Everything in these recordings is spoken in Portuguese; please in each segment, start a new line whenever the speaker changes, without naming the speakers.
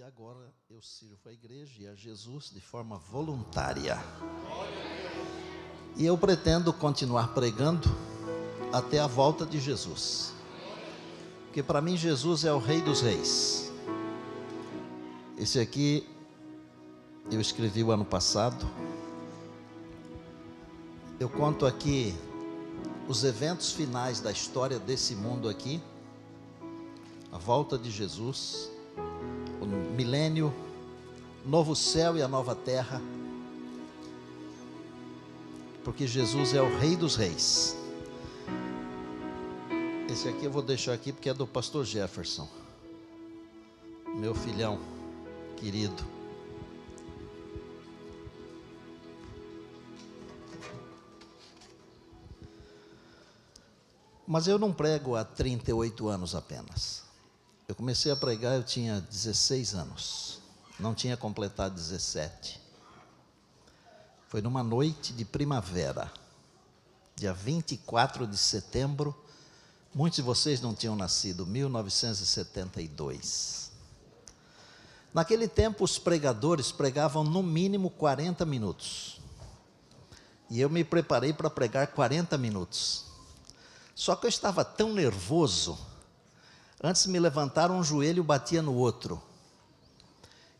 agora eu sirvo a igreja e a Jesus de forma voluntária. E eu pretendo continuar pregando até a volta de Jesus. Porque para mim Jesus é o Rei dos Reis. Esse aqui eu escrevi o ano passado. Eu conto aqui os eventos finais da história desse mundo aqui. A volta de Jesus, o milênio, novo céu e a nova terra. Porque Jesus é o Rei dos Reis. Esse aqui eu vou deixar aqui porque é do pastor Jefferson, meu filhão querido. Mas eu não prego há 38 anos apenas. Eu comecei a pregar, eu tinha 16 anos. Não tinha completado 17. Foi numa noite de primavera, dia 24 de setembro. Muitos de vocês não tinham nascido, 1972. Naquele tempo, os pregadores pregavam no mínimo 40 minutos. E eu me preparei para pregar 40 minutos. Só que eu estava tão nervoso. Antes de me levantar, um joelho batia no outro.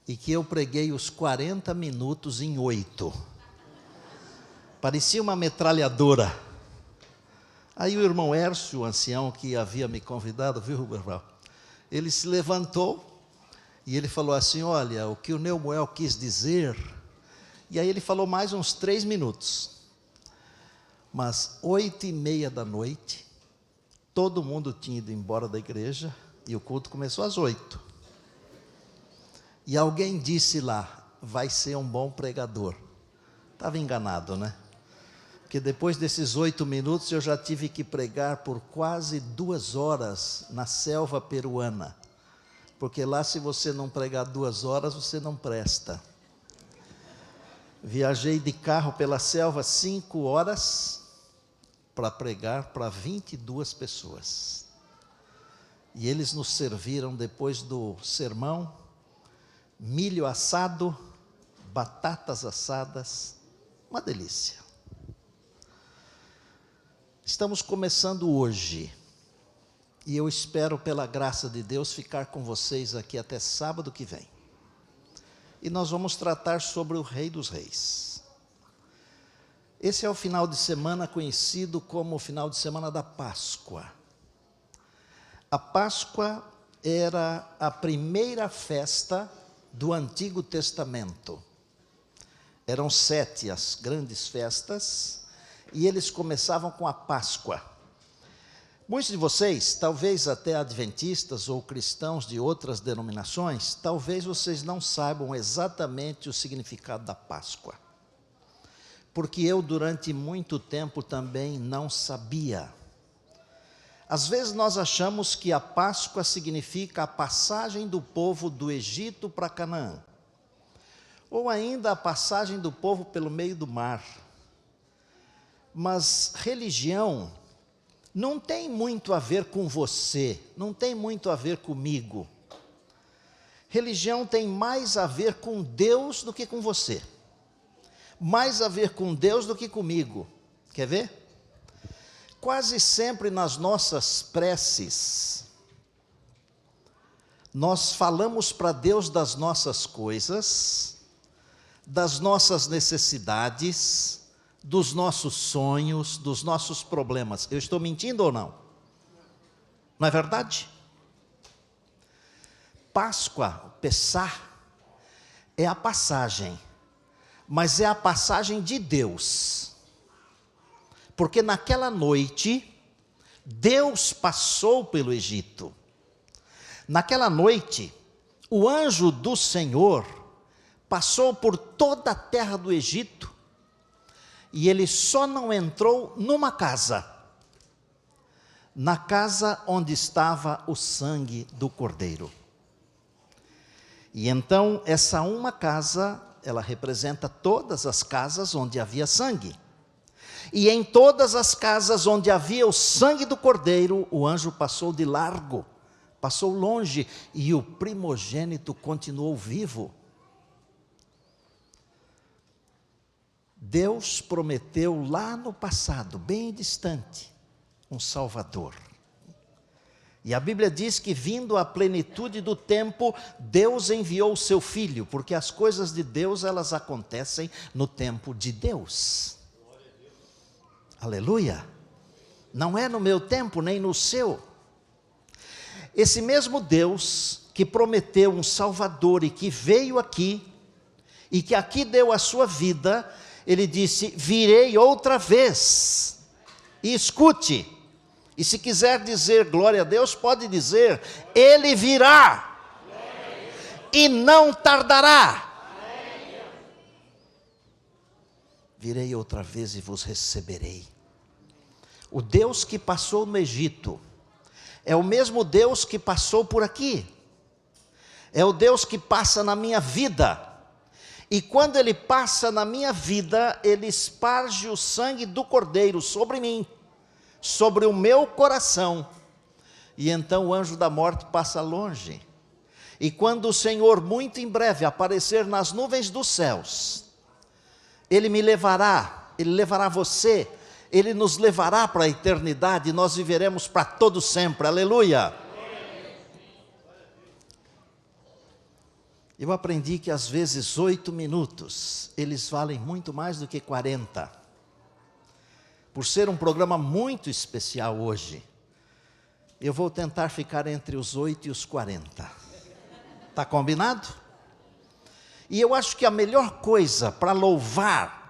E que eu preguei os 40 minutos em 8. Parecia uma metralhadora. Aí o irmão Hércio, o ancião que havia me convidado, viu, Berval? Ele se levantou e ele falou assim: olha, o que o Neumoel quis dizer. E aí ele falou mais uns 3 minutos. Mas 8:30 da noite, todo mundo tinha ido embora da igreja e o culto começou às 8. E alguém disse lá: vai ser um bom pregador. Estava enganado, né? Porque depois desses 8 minutos eu já tive que pregar por quase 2 horas na selva peruana. Porque lá, se você não pregar 2 horas, você não presta. Viajei de carro pela selva 5 horas para pregar para 22 pessoas. E eles nos serviram, depois do sermão, milho assado, batatas assadas, uma delícia. Estamos começando hoje, e eu espero, pela graça de Deus, ficar com vocês aqui até sábado que vem. E nós vamos tratar sobre o Rei dos Reis. Esse é o final de semana conhecido como o final de semana da Páscoa. A Páscoa era a primeira festa do Antigo Testamento. Eram 7 as grandes festas, e eles começavam com a Páscoa. Muitos de vocês, talvez até adventistas ou cristãos de outras denominações, talvez vocês não saibam exatamente o significado da Páscoa. Porque eu, durante muito tempo, também não sabia. Às vezes nós achamos que a Páscoa significa a passagem do povo do Egito para Canaã, ou ainda a passagem do povo pelo meio do mar. Mas religião não tem muito a ver com você, não tem muito a ver comigo. Religião tem mais a ver com Deus do que com você. Mais a ver com Deus do que comigo. Quer ver? Quase sempre nas nossas preces, nós falamos para Deus das nossas coisas, das nossas necessidades, dos nossos sonhos, dos nossos problemas. Eu estou mentindo ou não? Não é verdade? Páscoa, Pessah, é a passagem, mas é a passagem de Deus. Porque naquela noite, Deus passou pelo Egito. Naquela noite, o anjo do Senhor passou por toda a terra do Egito, e ele só não entrou numa casa, na casa onde estava o sangue do Cordeiro. E então, essa uma casa, ela representa todas as casas onde havia sangue. E em todas as casas onde havia o sangue do Cordeiro, o anjo passou de largo, passou longe e o primogênito continuou vivo. Deus prometeu lá no passado, bem distante, um Salvador. E a Bíblia diz que, vindo à plenitude do tempo, Deus enviou o seu Filho, porque as coisas de Deus, elas acontecem no tempo de Deus. Aleluia! Não é no meu tempo, nem no seu. Esse mesmo Deus que prometeu um Salvador e que veio aqui, e que aqui deu a sua vida, Ele disse: virei outra vez. E escute, e se quiser dizer glória a Deus, pode dizer: Ele virá, e não tardará. Virei outra vez e vos receberei. O Deus que passou no Egito é o mesmo Deus que passou por aqui. É o Deus que passa na minha vida. E quando Ele passa na minha vida, Ele esparge o sangue do Cordeiro sobre mim, sobre o meu coração. E então o anjo da morte passa longe. E quando o Senhor, muito em breve, aparecer nas nuvens dos céus, Ele me levará, Ele levará você, Ele nos levará para a eternidade, e nós viveremos para todo sempre, aleluia. Eu aprendi que às vezes 8 minutos, eles valem muito mais do que 40. Por ser um programa muito especial hoje, eu vou tentar ficar entre os 8 e os 40. Está combinado? E eu acho que a melhor coisa para louvar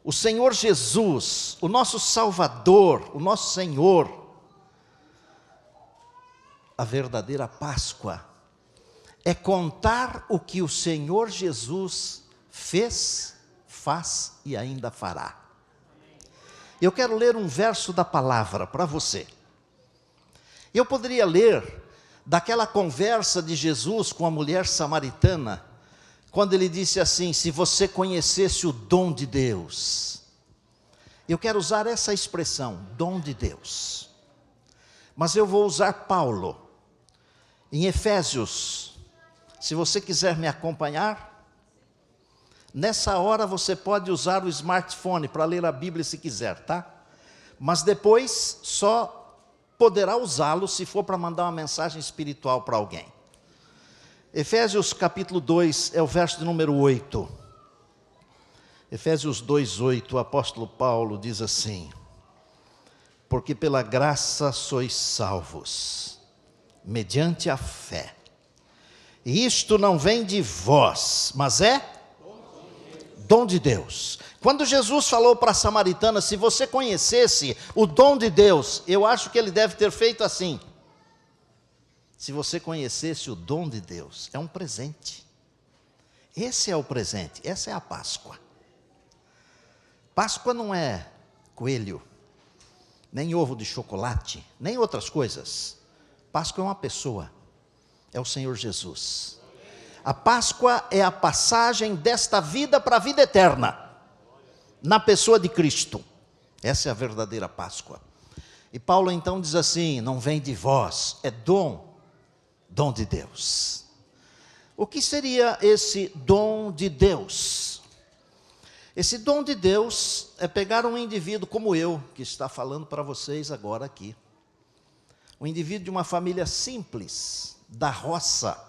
o Senhor Jesus, o nosso Salvador, o nosso Senhor, a verdadeira Páscoa, é contar o que o Senhor Jesus fez, faz e ainda fará. Eu quero ler um verso da palavra para você. Eu poderia ler daquela conversa de Jesus com a mulher samaritana, quando ele disse assim: se você conhecesse o dom de Deus. Eu quero usar essa expressão, dom de Deus. Mas eu vou usar Paulo, em Efésios. Se você quiser me acompanhar, nessa hora você pode usar o smartphone para ler a Bíblia se quiser, tá? Mas depois só poderá usá-lo se for para mandar uma mensagem espiritual para alguém. Efésios capítulo 2 é o verso de número 8. Efésios 2:8, o apóstolo Paulo diz assim: porque pela graça sois salvos, mediante a fé. E isto não vem de vós, mas é dom de Deus. Quando Jesus falou para a samaritana: se você conhecesse o dom de Deus, eu acho que ele deve ter feito assim. Se você conhecesse o dom de Deus, é um presente. Esse é o presente, essa é a Páscoa. Páscoa não é coelho, nem ovo de chocolate, nem outras coisas. Páscoa é uma pessoa, é o Senhor Jesus. A Páscoa é a passagem desta vida para a vida eterna, na pessoa de Cristo. Essa é a verdadeira Páscoa. E Paulo então diz assim: não vem de vós, é dom de Deus. O que seria esse dom de Deus? Esse dom de Deus é pegar um indivíduo como eu, que está falando para vocês agora aqui. Um indivíduo de uma família simples, da roça,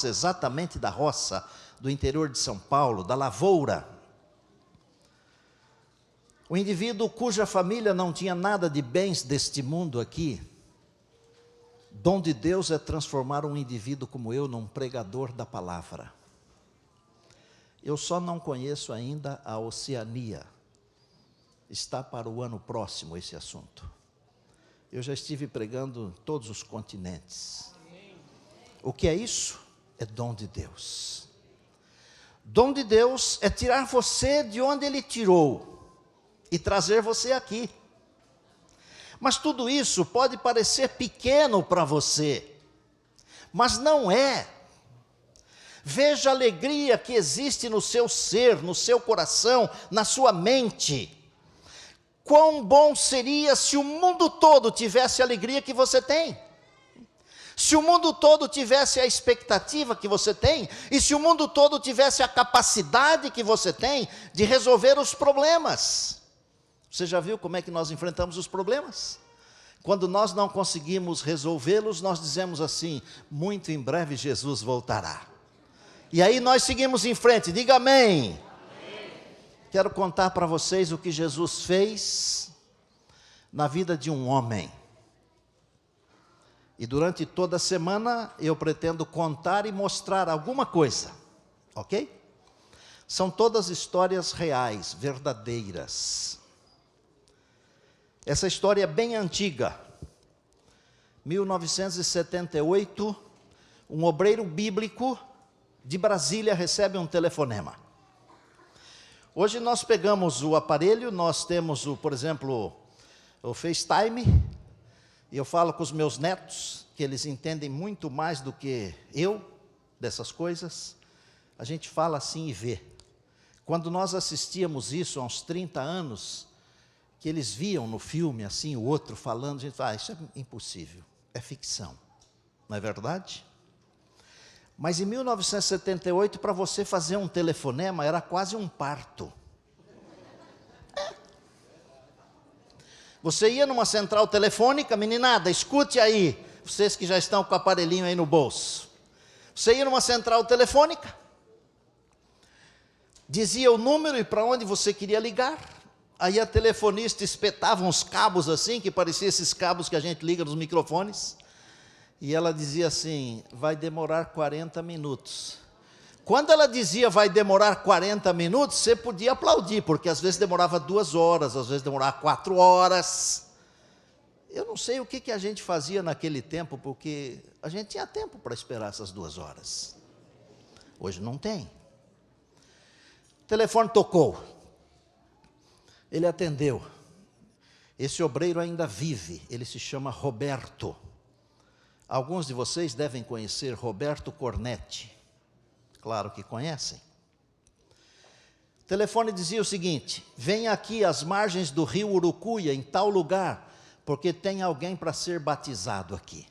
exatamente da roça, do interior de São Paulo, da lavoura. O indivíduo cuja família não tinha nada de bens deste mundo aqui. Dom de Deus é transformar um indivíduo como eu num pregador da palavra. Eu só não conheço ainda a Oceania. Está para o ano próximo esse assunto. Eu já estive pregando em todos os continentes. O que é isso? É dom de Deus. Dom de Deus é tirar você de onde Ele tirou e trazer você aqui. Mas tudo isso pode parecer pequeno para você, mas não é. Veja a alegria que existe no seu ser, no seu coração, na sua mente. Quão bom seria se o mundo todo tivesse a alegria que você tem. Se o mundo todo tivesse a expectativa que você tem, e se o mundo todo tivesse a capacidade que você tem de resolver os problemas. Você já viu como é que nós enfrentamos os problemas? Quando nós não conseguimos resolvê-los, nós dizemos assim: muito em breve Jesus voltará. E aí nós seguimos em frente, diga amém. Amém. Quero contar para vocês o que Jesus fez na vida de um homem. E durante toda a semana eu pretendo contar e mostrar alguma coisa, ok? São todas histórias reais, verdadeiras. Essa história é bem antiga. 1978, um obreiro bíblico de Brasília recebe um telefonema. Hoje nós pegamos o aparelho, nós temos, por exemplo, o FaceTime, e eu falo com os meus netos, que eles entendem muito mais do que eu, dessas coisas. A gente fala assim e vê. Quando nós assistíamos isso há uns 30 anos, que eles viam no filme, assim, o outro falando, a gente fala, isso é impossível, é ficção. Não é verdade? Mas em 1978, para você fazer um telefonema, era quase um parto. Você ia numa central telefônica, meninada, escute aí, vocês que já estão com o aparelhinho aí no bolso. Você ia numa central telefônica, dizia o número e para onde você queria ligar. Aí a telefonista espetava uns cabos assim, que pareciam esses cabos que a gente liga nos microfones. E ela dizia assim, vai demorar 40 minutos. Quando ela dizia vai demorar 40 minutos, você podia aplaudir, porque às vezes demorava 2 horas, às vezes demorava 4 horas. Eu não sei o que a gente fazia naquele tempo, porque a gente tinha tempo para esperar essas 2 horas. Hoje não tem. O telefone tocou. Ele atendeu. Esse obreiro ainda vive, ele se chama Roberto. Alguns de vocês devem conhecer Roberto Cornetti. Claro que conhecem. O telefone dizia o seguinte: venha aqui às margens do rio Urucuia, em tal lugar, porque tem alguém para ser batizado aqui.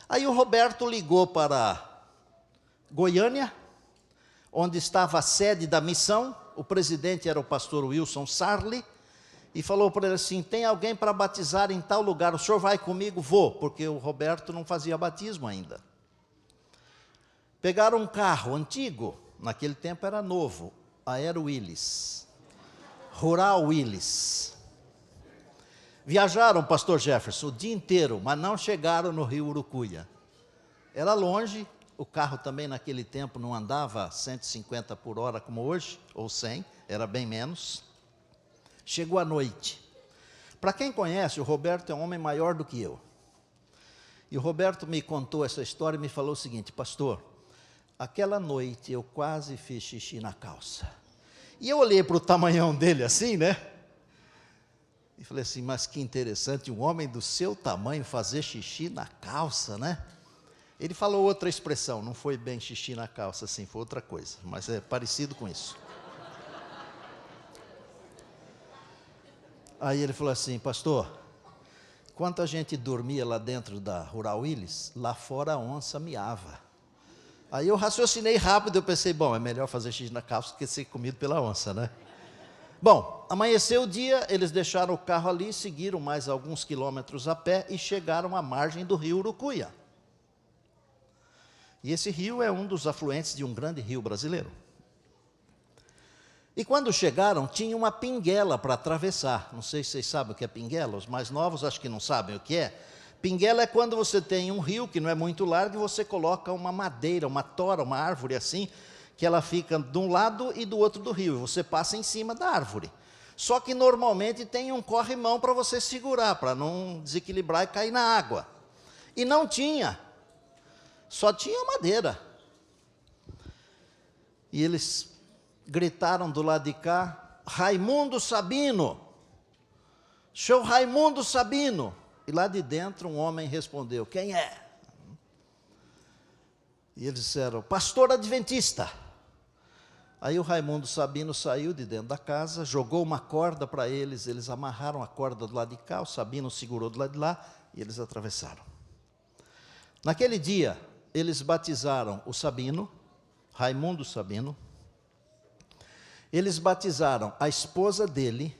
Aí o Roberto ligou para Goiânia, onde estava a sede da missão. O presidente era o pastor Wilson Sarli, e falou para ele assim, tem alguém para batizar em tal lugar, o senhor vai comigo? Vou, porque o Roberto não fazia batismo ainda. Pegaram um carro antigo, naquele tempo era novo, Aero Willys, Rural Willys. Viajaram, pastor Jefferson, o dia inteiro, mas não chegaram no rio Urucuia. Era longe, o carro também naquele tempo não andava 150 por hora como hoje, ou 100, era bem menos. Chegou à noite. Para quem conhece, o Roberto é um homem maior do que eu. E o Roberto me contou essa história e me falou o seguinte, pastor, aquela noite eu quase fiz xixi na calça. E eu olhei para o tamanhão dele assim, né? E falei assim, mas que interessante, um homem do seu tamanho fazer xixi na calça, né? Ele falou outra expressão, não foi bem xixi na calça, assim, foi outra coisa, mas é parecido com isso. Aí ele falou assim, pastor, enquanto a gente dormia lá dentro da Rural Willys, lá fora a onça miava. Aí eu raciocinei rápido, eu pensei, bom, é melhor fazer xixi na calça do que ser comido pela onça, né? Bom, amanheceu o dia, eles deixaram o carro ali, seguiram mais alguns quilômetros a pé e chegaram à margem do rio Urucuia. E esse rio é um dos afluentes de um grande rio brasileiro. E quando chegaram, tinha uma pinguela para atravessar. Não sei se vocês sabem o que é pinguela, os mais novos acho que não sabem o que é. Pinguela é quando você tem um rio que não é muito largo e você coloca uma madeira, uma tora, uma árvore assim, que ela fica de um lado e do outro do rio, e você passa em cima da árvore. Só que normalmente tem um corrimão para você segurar, para não desequilibrar e cair na água. E não tinha, só tinha madeira. E eles gritaram do lado de cá, Raimundo Sabino, seu Raimundo Sabino. E lá de dentro um homem respondeu, quem é? E eles disseram, pastor adventista. Aí o Raimundo Sabino saiu de dentro da casa, jogou uma corda para eles, eles amarraram a corda do lado de cá, o Sabino segurou do lado de lá e eles atravessaram. Naquele dia, eles batizaram o Sabino, Raimundo Sabino, eles batizaram a esposa dele,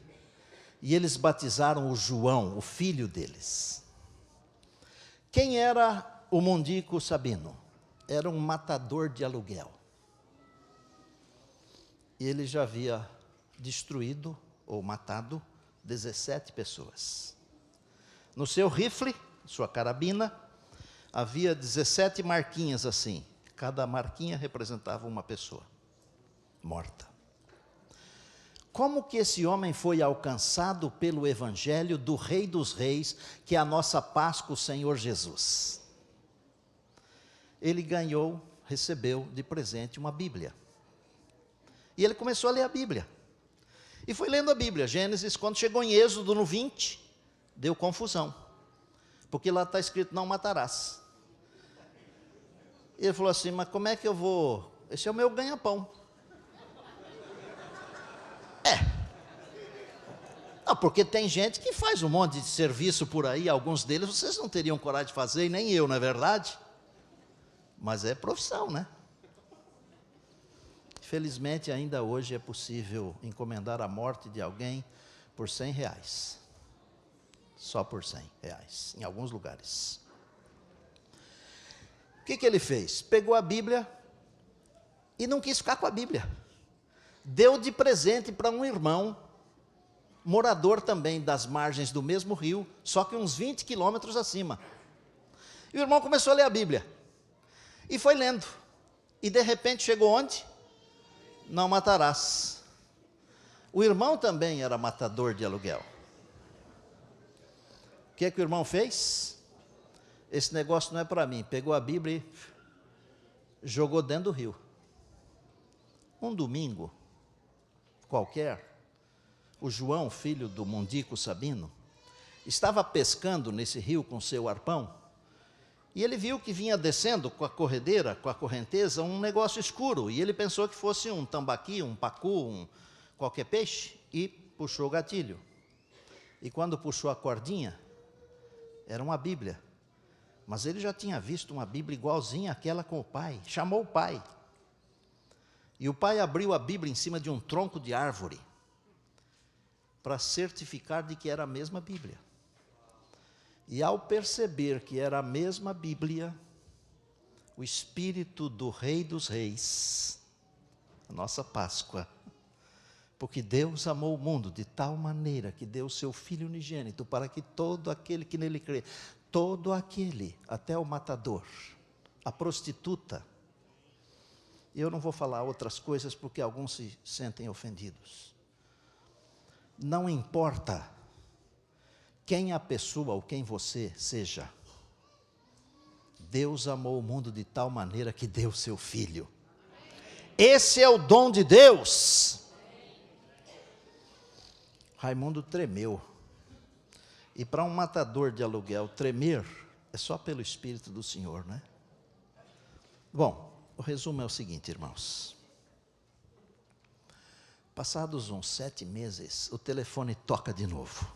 e eles batizaram o João, o filho deles. Quem era o Mundico Sabino? Era um matador de aluguel. E ele já havia destruído ou matado 17 pessoas. No seu rifle, sua carabina, havia 17 marquinhas assim. Cada marquinha representava uma pessoa morta. Como que esse homem foi alcançado pelo Evangelho do Rei dos Reis, que é a nossa Páscoa, o Senhor Jesus? Ele recebeu de presente uma Bíblia. E ele começou a ler a Bíblia. E foi lendo a Bíblia, Gênesis, quando chegou em Êxodo no 20, deu confusão. Porque lá está escrito, não matarás. E ele falou assim, mas como é que eu vou? Esse é o meu ganha-pão. Não, porque tem gente que faz um monte de serviço por aí, alguns deles vocês não teriam coragem de fazer, e nem eu, não é verdade? Mas é profissão, né? Felizmente, ainda hoje é possível encomendar a morte de alguém por R$100. Só por R$100, em alguns lugares. O que ele fez? Pegou a Bíblia e não quis ficar com a Bíblia. Deu de presente para um irmão, morador também das margens do mesmo rio, só que uns 20 quilômetros acima. E o irmão começou a ler a Bíblia. E foi lendo. E de repente chegou onde? Não matarás. O irmão também era matador de aluguel. O que o irmão fez? Esse negócio não é para mim. Pegou a Bíblia e jogou dentro do rio. Um domingo qualquer, o João, filho do Mundico Sabino, estava pescando nesse rio com seu arpão, e ele viu que vinha descendo com a corredeira, com a correnteza, um negócio escuro, e ele pensou que fosse um tambaqui, um pacu, qualquer peixe, e puxou o gatilho. E quando puxou a cordinha, era uma Bíblia, mas ele já tinha visto uma Bíblia igualzinha àquela com o pai, chamou o pai, e o pai abriu a Bíblia em cima de um tronco de árvore, para certificar de que era a mesma Bíblia. E ao perceber que era a mesma Bíblia, o Espírito do Rei dos Reis, a nossa Páscoa, porque Deus amou o mundo de tal maneira que deu o seu Filho unigênito, para que todo aquele que nele crê, todo aquele, até o matador, a prostituta, e eu não vou falar outras coisas porque alguns se sentem ofendidos. Não importa quem a pessoa ou quem você seja, Deus amou o mundo de tal maneira que deu seu Filho. Esse é o dom de Deus. Raimundo tremeu. E para um matador de aluguel tremer, é só pelo Espírito do Senhor, né? Bom, o resumo é o seguinte, irmãos. Passados uns 7 meses, o telefone toca de novo.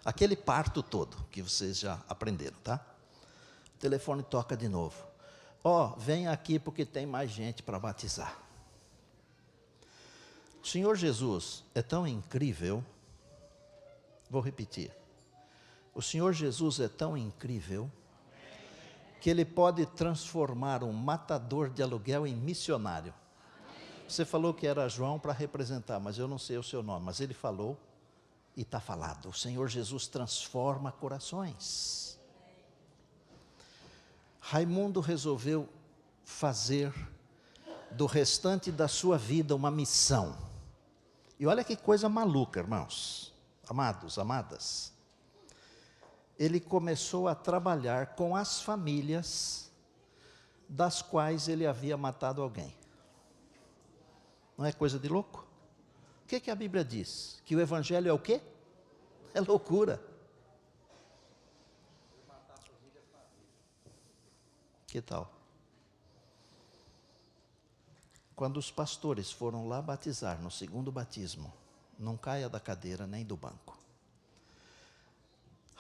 Aquele parto todo que vocês já aprenderam, tá? O telefone toca de novo. Vem aqui porque tem mais gente para batizar. O Senhor Jesus é tão incrível. Vou repetir. O Senhor Jesus é tão incrível que Ele pode transformar um matador de aluguel em missionário. Você falou que era João para representar, mas eu não sei o seu nome, mas ele falou e está falado. O Senhor Jesus transforma corações. Raimundo resolveu fazer do restante da sua vida uma missão. E olha que coisa maluca, irmãos, amados, amadas. Ele começou a trabalhar com as famílias das quais ele havia matado alguém. Não é coisa de louco? O que a Bíblia diz? Que o Evangelho é o quê? É loucura. Que tal? Quando os pastores foram lá batizar no segundo batismo, não caia da cadeira nem do banco.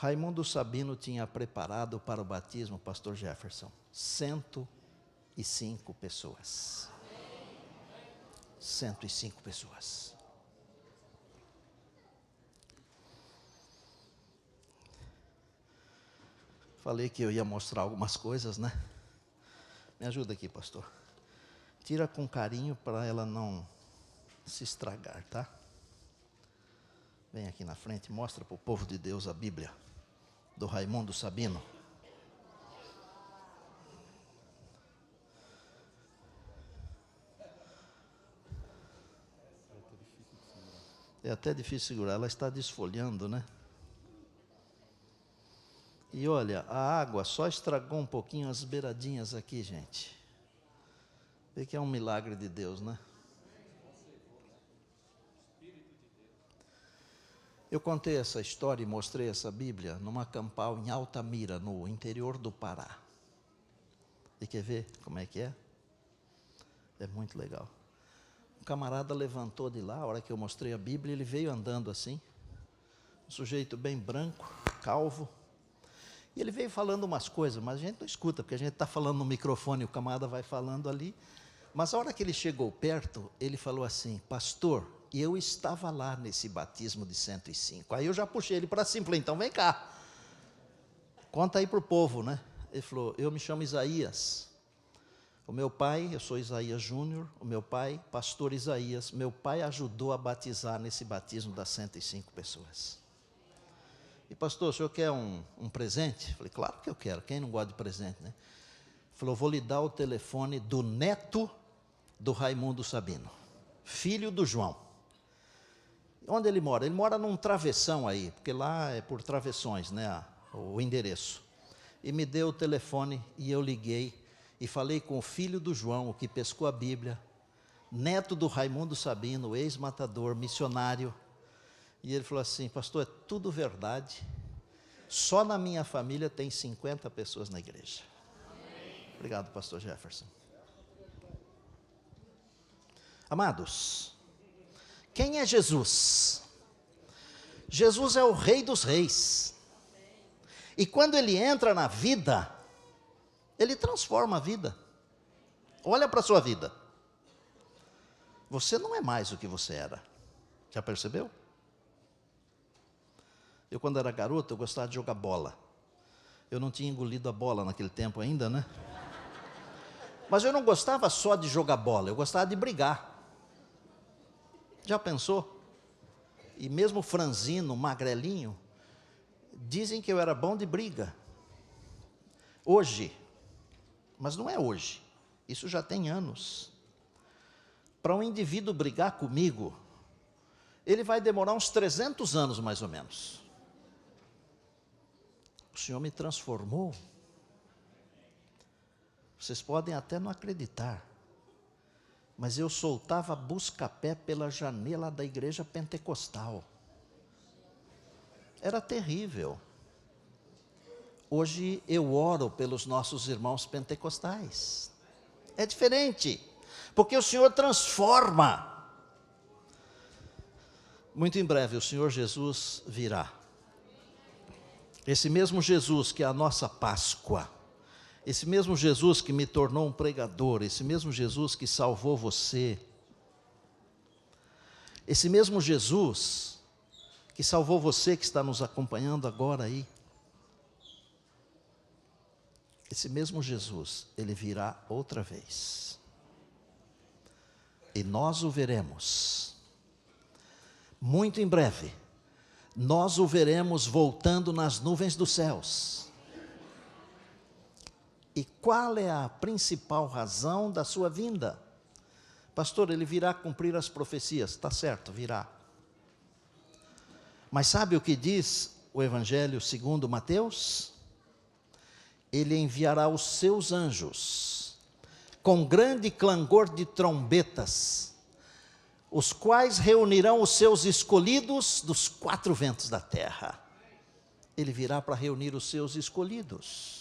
Raimundo Sabino tinha preparado para o batismo, pastor Jefferson, 105 pessoas. 105 pessoas. Falei que eu ia mostrar algumas coisas, né? Me ajuda aqui, pastor. Tira com carinho para ela não se estragar, tá? Vem aqui na frente, mostra para o povo de Deus a Bíblia do Raimundo Sabino. É até difícil segurar, ela está desfolhando, né? E olha, a água só estragou um pouquinho as beiradinhas aqui, gente. Vê que é um milagre de Deus, né? Eu contei essa história e mostrei essa Bíblia numa campal em Altamira, no interior do Pará. E quer ver como é que é? É muito legal. Um camarada levantou de lá, a hora que eu mostrei a Bíblia, ele veio andando assim. Um sujeito bem branco, calvo. E ele veio falando umas coisas, mas a gente não escuta, porque a gente está falando no microfone, o camarada vai falando ali. Mas a hora que ele chegou perto, ele falou assim: pastor, eu estava lá nesse batismo de 105. Aí eu já puxei ele para cima, falei: então vem cá, conta aí para o povo, né? Ele falou: eu me chamo Isaías. O meu pai, eu sou Isaías Júnior, o meu pai, pastor Isaías, meu pai ajudou a batizar nesse batismo das 105 pessoas. E pastor, o senhor quer um presente? Falei: claro que eu quero, quem não gosta de presente, né? Falou: vou lhe dar o telefone do neto do Raimundo Sabino, filho do João. Onde ele mora? Ele mora num travessão aí, porque lá é por travessões, né, o endereço. E me deu o telefone e eu liguei e falei com o filho do João, o que pescou a Bíblia, neto do Raimundo Sabino, ex-matador, missionário. E ele falou assim: pastor, é tudo verdade, só na minha família tem 50 pessoas na igreja. Obrigado, pastor Jefferson. Amados, quem é Jesus? Jesus é o Rei dos Reis. E quando ele entra na vida, ele transforma a vida. Olha para a sua vida. Você não é mais o que você era. Já percebeu? Eu, quando era garoto, eu gostava de jogar bola. Eu não tinha engolido a bola naquele tempo ainda, né? Mas eu não gostava só de jogar bola, eu gostava de brigar. Já pensou? E mesmo franzino, magrelinho, dizem que eu era bom de briga. Hoje, mas não é hoje, isso já tem anos. Para um indivíduo brigar comigo, ele vai demorar uns 300 anos mais ou menos. O Senhor me transformou. Vocês podem até não acreditar, mas eu soltava busca-pé pela janela da igreja pentecostal. Era terrível. Hoje eu oro pelos nossos irmãos pentecostais. É diferente, porque o Senhor transforma. Muito em breve o Senhor Jesus virá. Esse mesmo Jesus que é a nossa Páscoa, esse mesmo Jesus que me tornou um pregador, esse mesmo Jesus que salvou você, esse mesmo Jesus que salvou você que está nos acompanhando agora aí, esse mesmo Jesus, ele virá outra vez. E nós o veremos. Muito em breve, nós o veremos voltando nas nuvens dos céus. E qual é a principal razão da sua vinda? Pastor, ele virá cumprir as profecias. Está certo, virá. Mas sabe o que diz o Evangelho segundo Mateus? Ele enviará os seus anjos, com grande clangor de trombetas, os quais reunirão os seus escolhidos dos 4 ventos da terra. Ele virá para reunir os seus escolhidos.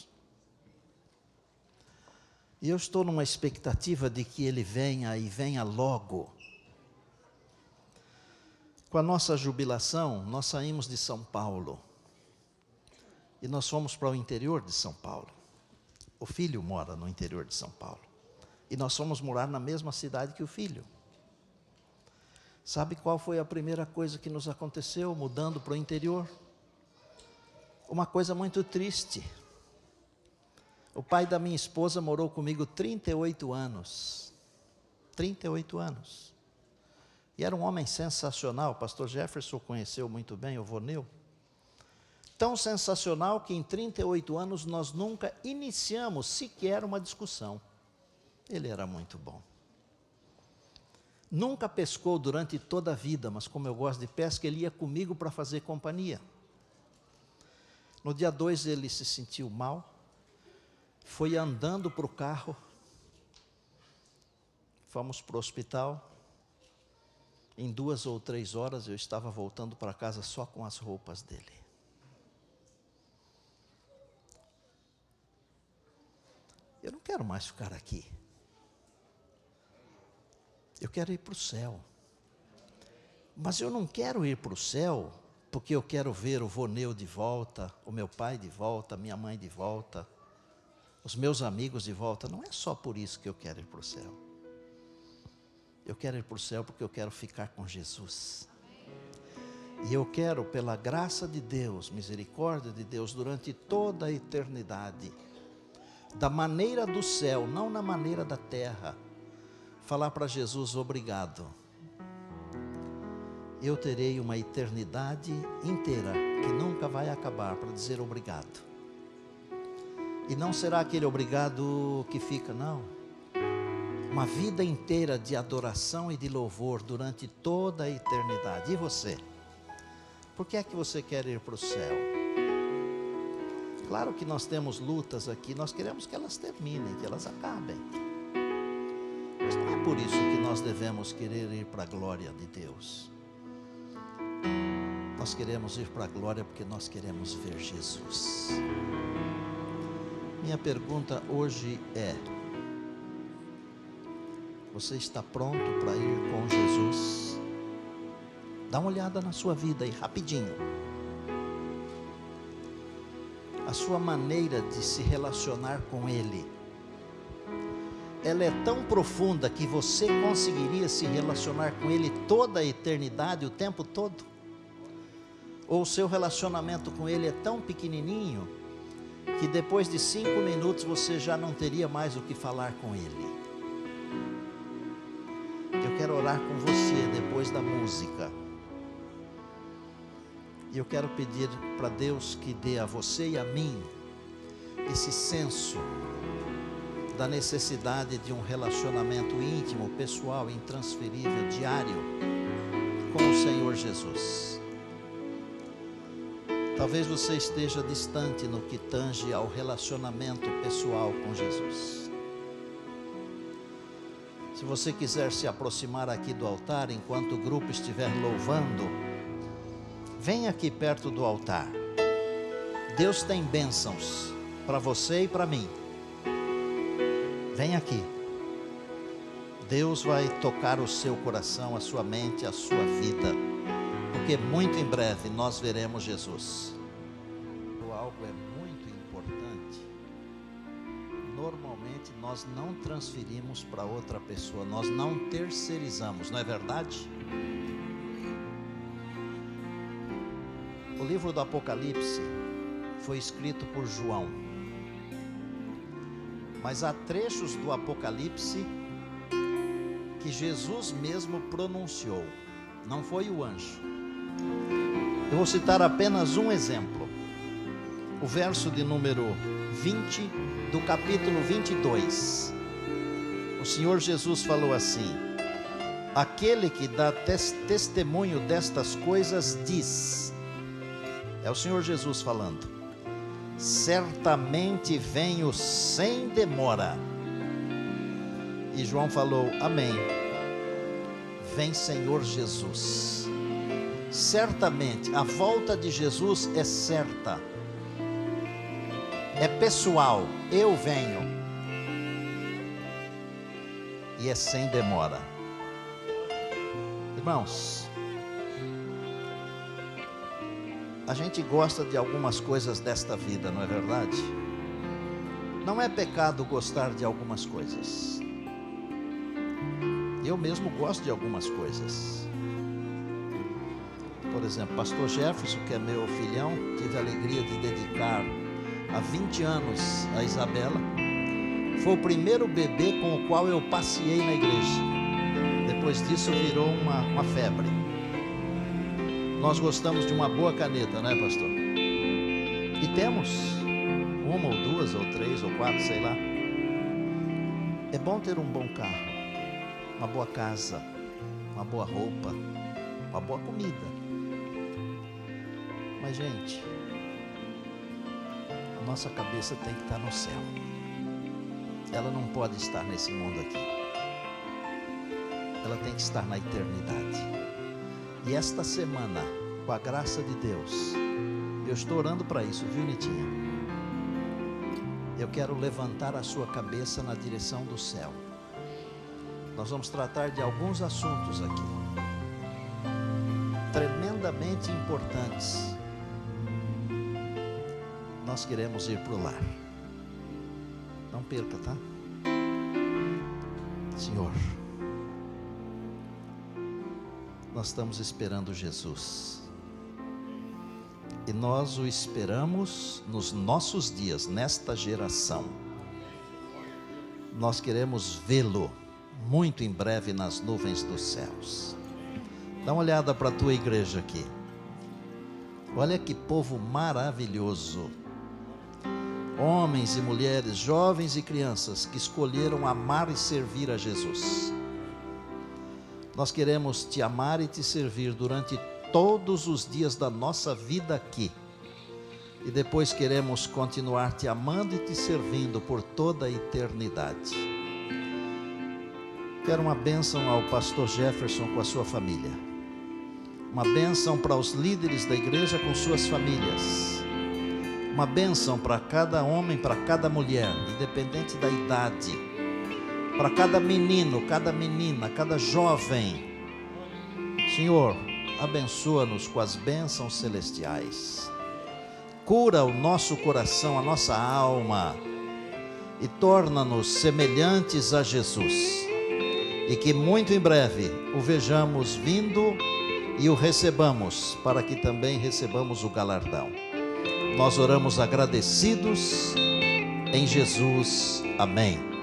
E eu estou numa expectativa de que ele venha e venha logo. Com a nossa jubilação, nós saímos de São Paulo. E nós fomos para o interior de São Paulo. O filho mora no interior de São Paulo. E nós fomos morar na mesma cidade que o filho. Sabe qual foi a primeira coisa que nos aconteceu mudando para o interior? Uma coisa muito triste. O pai da minha esposa morou comigo 38 anos. 38 anos. E era um homem sensacional. O pastor Jefferson conheceu muito bem o Voneu. Tão sensacional que em 38 anos nós nunca iniciamos sequer uma discussão. Ele era muito bom. Nunca pescou durante toda a vida, mas como eu gosto de pesca, ele ia comigo para fazer companhia. No dia 2 ele se sentiu mal, foi andando para o carro, fomos para o hospital. Em 2 ou 3 horas eu estava voltando para casa só com as roupas dele. Eu não quero mais ficar aqui. Eu quero ir para o céu. Mas eu não quero ir para o céu porque eu quero ver o Voneu de volta, o meu pai de volta, minha mãe de volta, os meus amigos de volta. Não é só por isso que eu quero ir para o céu. Eu quero ir para o céu porque eu quero ficar com Jesus. E eu quero, pela graça de Deus, misericórdia de Deus, durante toda a eternidade, da maneira do céu, não na maneira da terra, falar para Jesus: obrigado. Eu terei uma eternidade inteira que nunca vai acabar para dizer obrigado. E não será aquele obrigado que fica, não. Uma vida inteira de adoração e de louvor durante toda a eternidade. E você? Por que é que você quer ir para o céu? Claro que nós temos lutas aqui, nós queremos que elas terminem, que elas acabem. Mas não é por isso que nós devemos querer ir para a glória de Deus. Nós queremos ir para a glória porque nós queremos ver Jesus. Minha pergunta hoje é: você está pronto para ir com Jesus? Dá uma olhada na sua vida aí, rapidinho. A sua maneira de se relacionar com Ele, ela é tão profunda que você conseguiria se relacionar com Ele toda a eternidade, o tempo todo? Ou o seu relacionamento com Ele é tão pequenininho que depois de 5 minutos você já não teria mais o que falar com Ele? Eu quero orar com você depois da música. E eu quero pedir para Deus que dê a você e a mim esse senso da necessidade de um relacionamento íntimo, pessoal, intransferível, diário com o Senhor Jesus. Talvez você esteja distante no que tange ao relacionamento pessoal com Jesus. Se você quiser se aproximar aqui do altar enquanto o grupo estiver louvando, vem aqui perto do altar. Deus tem bênçãos para você e para mim. Vem aqui. Deus vai tocar o seu coração, a sua mente, a sua vida, porque muito em breve nós veremos Jesus. Algo é muito importante. Normalmente nós não transferimos para outra pessoa, nós não terceirizamos, não é verdade? O livro do Apocalipse foi escrito por João, mas há trechos do Apocalipse que Jesus mesmo pronunciou, não foi o anjo. Eu vou citar apenas um exemplo, o verso de número 20 do capítulo 22. O Senhor Jesus falou assim: aquele que dá testemunho destas coisas diz, é o Senhor Jesus falando, certamente venho sem demora. E João falou, amém. Vem, Senhor Jesus. Certamente, a volta de Jesus é certa, é pessoal, eu venho, e é sem demora. Irmãos, A gente gosta de algumas coisas desta vida, não é verdade? Não é pecado gostar de algumas coisas. Eu mesmo gosto de algumas coisas. Por exemplo, pastor Jefferson, que é meu filhão, tive a alegria de dedicar há 20 anos a Isabela. Foi o primeiro bebê com o qual eu passeei na igreja. Depois disso virou uma febre. Nós gostamos de uma boa caneta, não é, pastor? E temos uma ou duas ou três ou quatro, sei lá. É bom ter um bom carro, uma boa casa, uma boa roupa, uma boa comida. Mas, gente, a nossa cabeça tem que estar no céu. Ela não pode estar nesse mundo aqui. Ela tem que estar na eternidade. E esta semana, com a graça de Deus, eu estou orando para isso, viu, Nitinha? Eu quero levantar a sua cabeça na direção do céu. Nós vamos tratar de alguns assuntos aqui, tremendamente importantes. Nós queremos ir para o lar. Não perca, tá? Senhor, nós estamos esperando Jesus. E nós o esperamos nos nossos dias, nesta geração. Nós queremos vê-lo muito em breve nas nuvens dos céus. Dá uma olhada para a tua igreja aqui. Olha que povo maravilhoso. Homens e mulheres, jovens e crianças que escolheram amar e servir a Jesus. Nós queremos te amar e te servir durante todos os dias da nossa vida aqui. E depois queremos continuar te amando e te servindo por toda a eternidade. Quero uma bênção ao pastor Jefferson com a sua família. Uma bênção para os líderes da igreja com suas famílias. Uma bênção para cada homem, para cada mulher, independente da idade. Para cada menino, cada menina, cada jovem. Senhor, abençoa-nos com as bênçãos celestiais. Cura o nosso coração, a nossa alma. E torna-nos semelhantes a Jesus. E que muito em breve o vejamos vindo e o recebamos, para que também recebamos o galardão. Nós oramos agradecidos em Jesus. Amém.